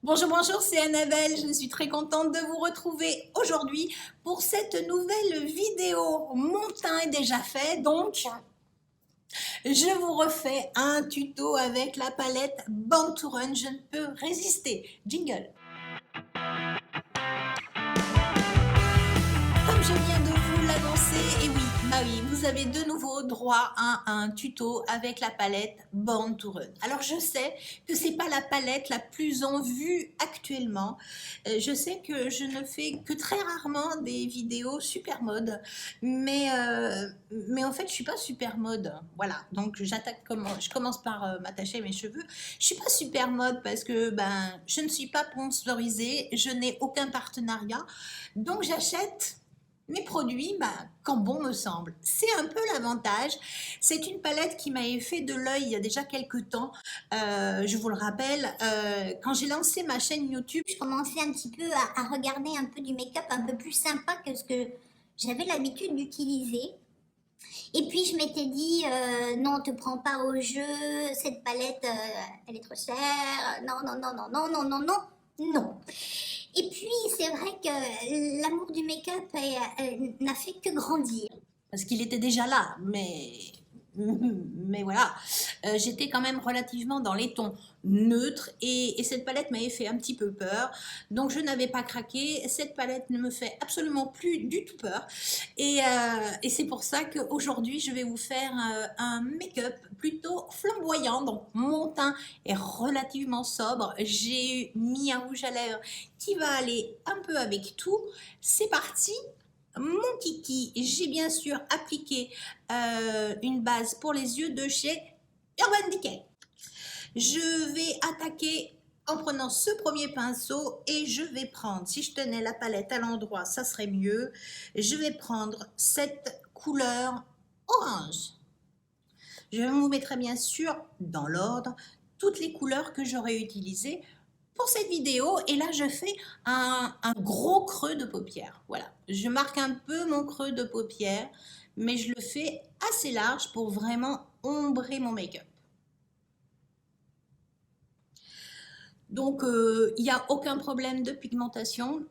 Bonjour, bonjour, c'est Annabelle. Je suis très contente de vous retrouver aujourd'hui pour cette nouvelle vidéo. Mon teint est déjà fait, donc je vous refais un tuto avec la palette Born to Run. Je ne peux résister. Jingle. Comme je viens de vous l'annoncer, et oui, bah oui, vous avez de nouveau droit à un tuto avec la palette Born to Run. Alors je sais que c'est pas la palette la plus en vue actuellement. Je sais que je ne fais que très rarement des vidéos super mode, mais en fait je suis pas super mode. Voilà, donc je commence par m'attacher mes cheveux. Je suis pas super mode parce que ben je ne suis pas sponsorisée, je n'ai aucun partenariat, donc j'achète mes produits quand bon me semble. C'est un peu l'avantage. C'est une palette qui m'avait fait de l'œil il y a déjà quelques temps. Je vous le rappelle, quand j'ai lancé ma chaîne YouTube, Je commençais un petit peu à regarder un peu du make-up un peu plus sympa que ce que j'avais l'habitude d'utiliser. Et puis je m'étais dit, non, te prends pas au jeu, cette palette, elle est trop chère, non, non, non, non, non, non, non, non, non. Et puis c'est vrai que l'amour du make-up n'a fait que grandir. parce qu'il était déjà là, mais voilà, j'étais quand même relativement dans les tons neutres et cette palette m'avait fait un petit peu peur, donc je n'avais pas craqué. Cette palette ne me fait absolument plus du tout peur et c'est pour ça qu'aujourd'hui je vais vous faire un make-up plutôt flamboyant. Donc mon teint est relativement sobre, j'ai mis un rouge à lèvres qui va aller un peu avec tout. C'est parti. Mon kiki, j'ai bien sûr appliqué une base pour les yeux de chez Urban Decay. Je vais attaquer en prenant ce premier pinceau et je vais prendre, si je tenais la palette à l'endroit, ça serait mieux. Je vais prendre cette couleur orange. Je vous mettrai bien sûr dans l'ordre toutes les couleurs que j'aurai utilisées pour cette vidéo. Et là, je fais un gros creux de paupière. Voilà, je marque un peu mon creux de paupière, mais je le fais assez large pour vraiment ombrer mon make-up. Donc, il n'y a aucun problème de pigmentation.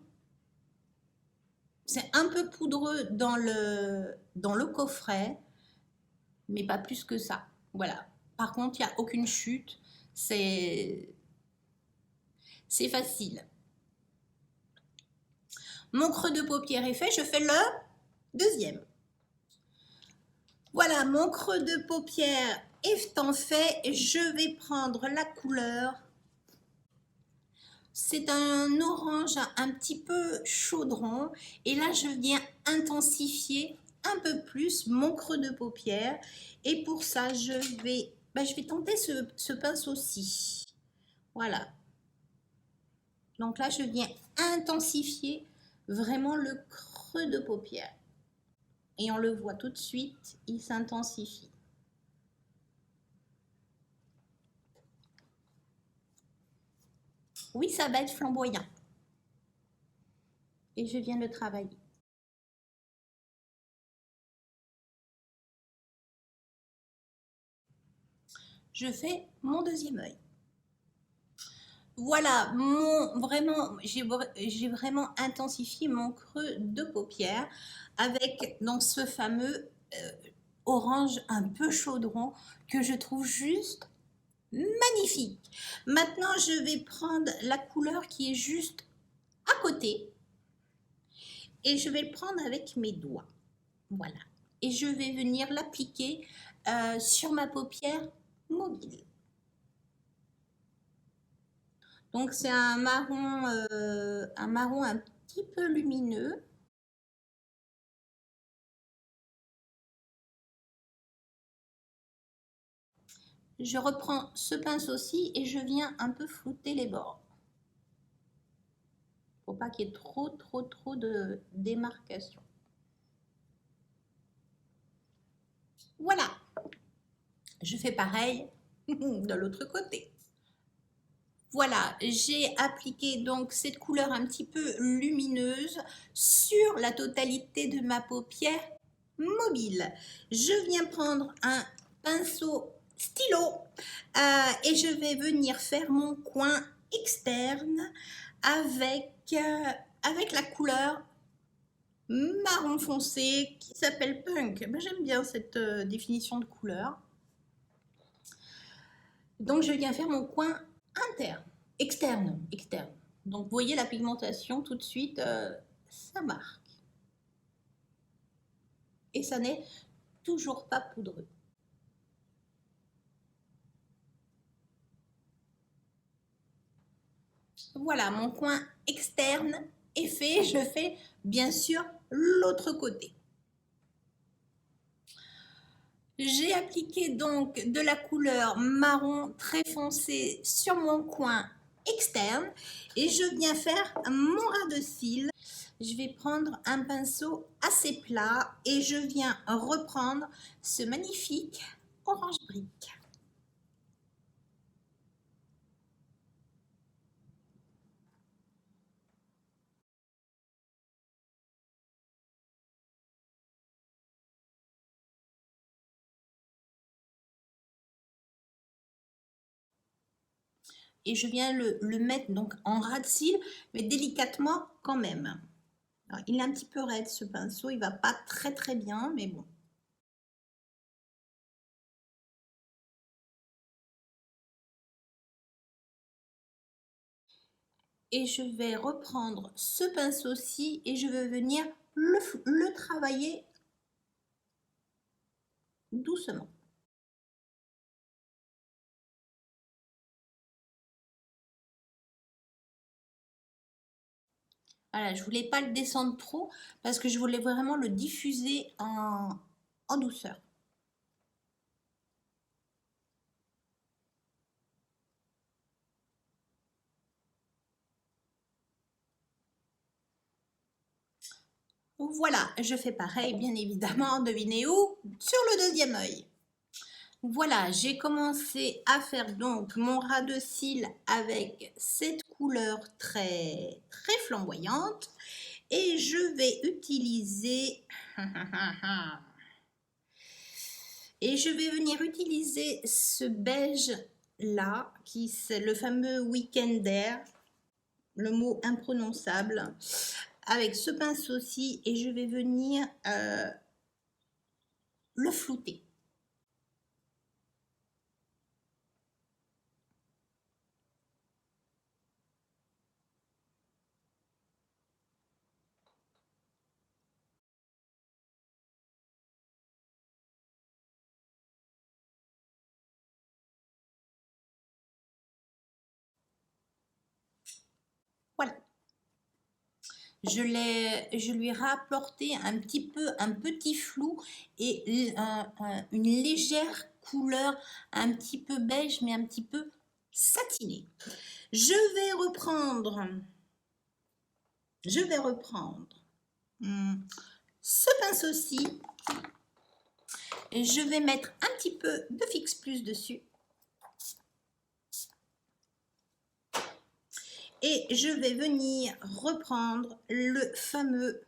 C'est un peu poudreux dans le coffret, mais pas plus que ça. Voilà. Par contre, il n'y a aucune chute. C'est facile. Mon creux de paupière est fait, je fais le deuxième. Voilà, mon creux de paupière étant fait, je vais prendre la couleur. C'est un orange un petit peu chaudron et là je viens intensifier un peu plus mon creux de paupière et pour ça je vais tenter ce pinceau-ci. Voilà. Donc là je viens intensifier vraiment le creux de paupière. Et on le voit tout de suite, il s'intensifie. Oui, ça va être flamboyant. Et je viens le travailler. Je fais mon deuxième œil. Voilà, j'ai vraiment intensifié mon creux de paupière avec donc ce fameux orange un peu chaudron que je trouve juste magnifique. Maintenant, je vais prendre la couleur qui est juste à côté et je vais le prendre avec mes doigts. Voilà. Et je vais venir l'appliquer sur ma paupière mobile. Donc c'est un marron un petit peu lumineux. Je reprends ce pinceau-ci et je viens un peu flouter les bords. Faut pas qu'il y ait trop de démarcation. Voilà. Je fais pareil de l'autre côté. Voilà, j'ai appliqué donc cette couleur un petit peu lumineuse sur la totalité de ma paupière mobile. Je viens prendre un pinceau stylo et je vais venir faire mon coin externe avec la couleur marron foncé qui s'appelle Punk. Ben, j'aime bien cette définition de couleur. Donc, je viens faire mon coin externe. Donc, vous voyez la pigmentation tout de suite, ça marque. Et ça n'est toujours pas poudreux. Voilà, mon coin externe est fait. Je fais bien sûr l'autre côté. J'ai appliqué donc de la couleur marron très foncé sur mon coin externe et je viens faire mon ras de cils. Je vais prendre un pinceau assez plat et je viens reprendre ce magnifique orange brique. Et je viens le mettre donc en ras de cils, mais délicatement quand même. Alors, il est un petit peu raide ce pinceau, il va pas très bien, mais bon. Et je vais reprendre ce pinceau-ci et je vais venir le travailler doucement. Voilà, je ne voulais pas le descendre trop parce que je voulais vraiment le diffuser en douceur. Voilà, je fais pareil, bien évidemment, devinez où? Sur le deuxième œil. Voilà, j'ai commencé à faire donc mon ras de cils avec cette couleur très flamboyante et je vais utiliser ce beige là qui c'est le fameux Weekender, le mot imprononçable, avec ce pinceau-ci et je vais venir le flouter. Voilà. Je lui ai rapporté un petit flou et une légère couleur un petit peu beige mais un petit peu satinée. Je vais reprendre ce pinceau-ci et je vais mettre un petit peu de Fix Plus dessus. Et je vais venir reprendre le fameux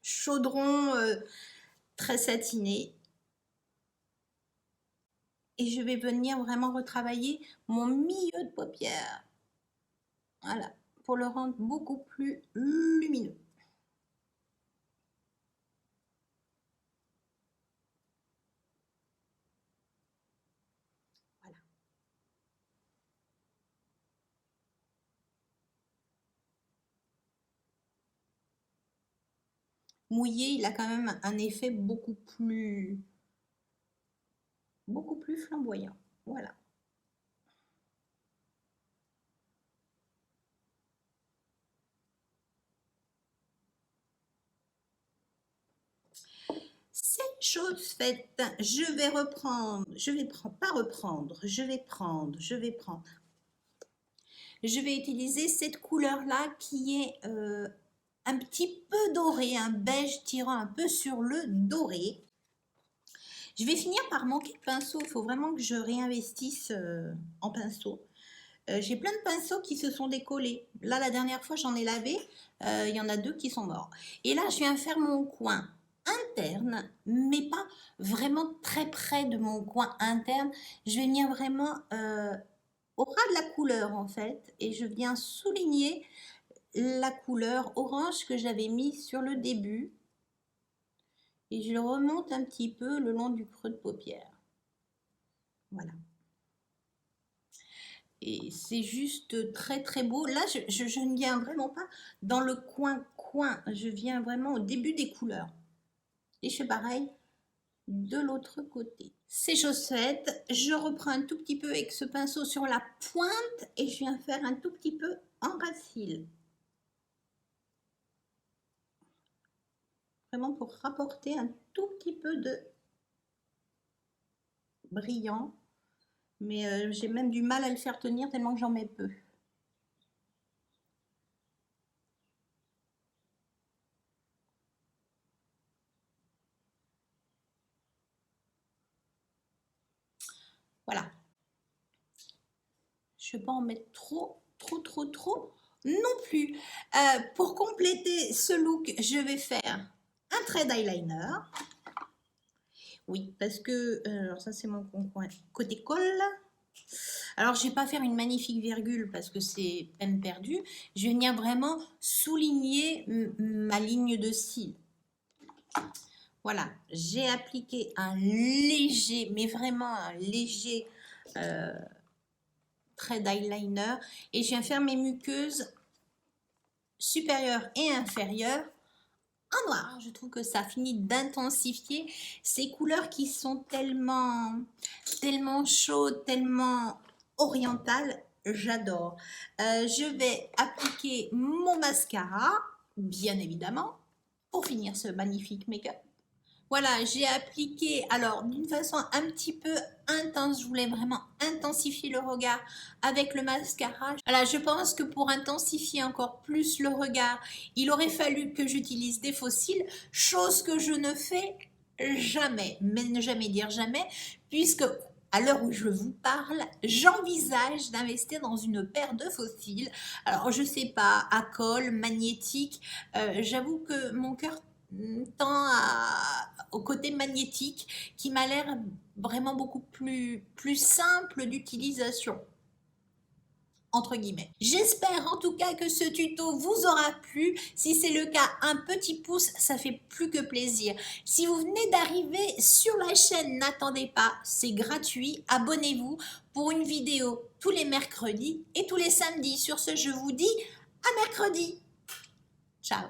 chaudron très satiné. Et je vais venir vraiment retravailler mon milieu de paupière. Voilà, pour le rendre beaucoup plus lumineux. Voilà. Mouillé, il a quand même un effet beaucoup plus flamboyant. Voilà. C'est chose faite. Je vais utiliser cette couleur-là qui est un petit peu doré, un beige tirant un peu sur le doré. Je vais finir par manquer de pinceau. Il faut vraiment que je réinvestisse en pinceau. J'ai plein de pinceaux qui se sont décollés. Là, la dernière fois, j'en ai lavé. Il y en a 2 qui sont morts. Et là, je viens faire mon coin interne, mais pas vraiment très près de mon coin interne. Je vais venir vraiment au ras de la couleur en fait, et je viens souligner la couleur orange que j'avais mis sur le début, et je le remonte un petit peu le long du creux de paupière. Voilà. Et c'est juste très très beau. Là, je ne viens vraiment pas dans le coin, je viens vraiment au début des couleurs. Et je fais pareil de l'autre côté. C'est chose faite, je reprends un tout petit peu avec ce pinceau sur la pointe et je viens faire un tout petit peu en racine. Vraiment pour rapporter un tout petit peu de brillant. Mais j'ai même du mal à le faire tenir tellement que j'en mets peu. Voilà. Je ne vais pas en mettre trop non plus. Pour compléter ce look, je vais faire un trait d'eyeliner. Oui, parce que, alors ça c'est mon côté col. Alors je ne vais pas faire une magnifique virgule parce que c'est peine perdue. Je vais venir vraiment souligner ma ligne de cils. Voilà, j'ai appliqué un léger, mais vraiment un léger trait d'eyeliner et je viens faire mes muqueuses supérieures et inférieures en noir. Je trouve que ça finit d'intensifier ces couleurs qui sont tellement chaudes, tellement orientales. J'adore. Je vais appliquer mon mascara, bien évidemment, pour finir ce magnifique make-up. Voilà, j'ai appliqué, alors d'une façon un petit peu intense, je voulais vraiment intensifier le regard avec le mascara. Voilà, je pense que pour intensifier encore plus le regard, il aurait fallu que j'utilise des faux cils, chose que je ne fais jamais, mais ne jamais dire jamais, puisque à l'heure où je vous parle, j'envisage d'investir dans une paire de faux cils. Alors, je sais pas, à colle, magnétique, j'avoue que mon cœur tend au côté magnétique qui m'a l'air vraiment beaucoup plus simple d'utilisation. Entre guillemets. J'espère en tout cas que ce tuto vous aura plu. Si c'est le cas, un petit pouce, ça fait plus que plaisir. Si vous venez d'arriver sur la chaîne, n'attendez pas, c'est gratuit. Abonnez-vous pour une vidéo tous les mercredis et tous les samedis. Sur ce, je vous dis à mercredi. Ciao.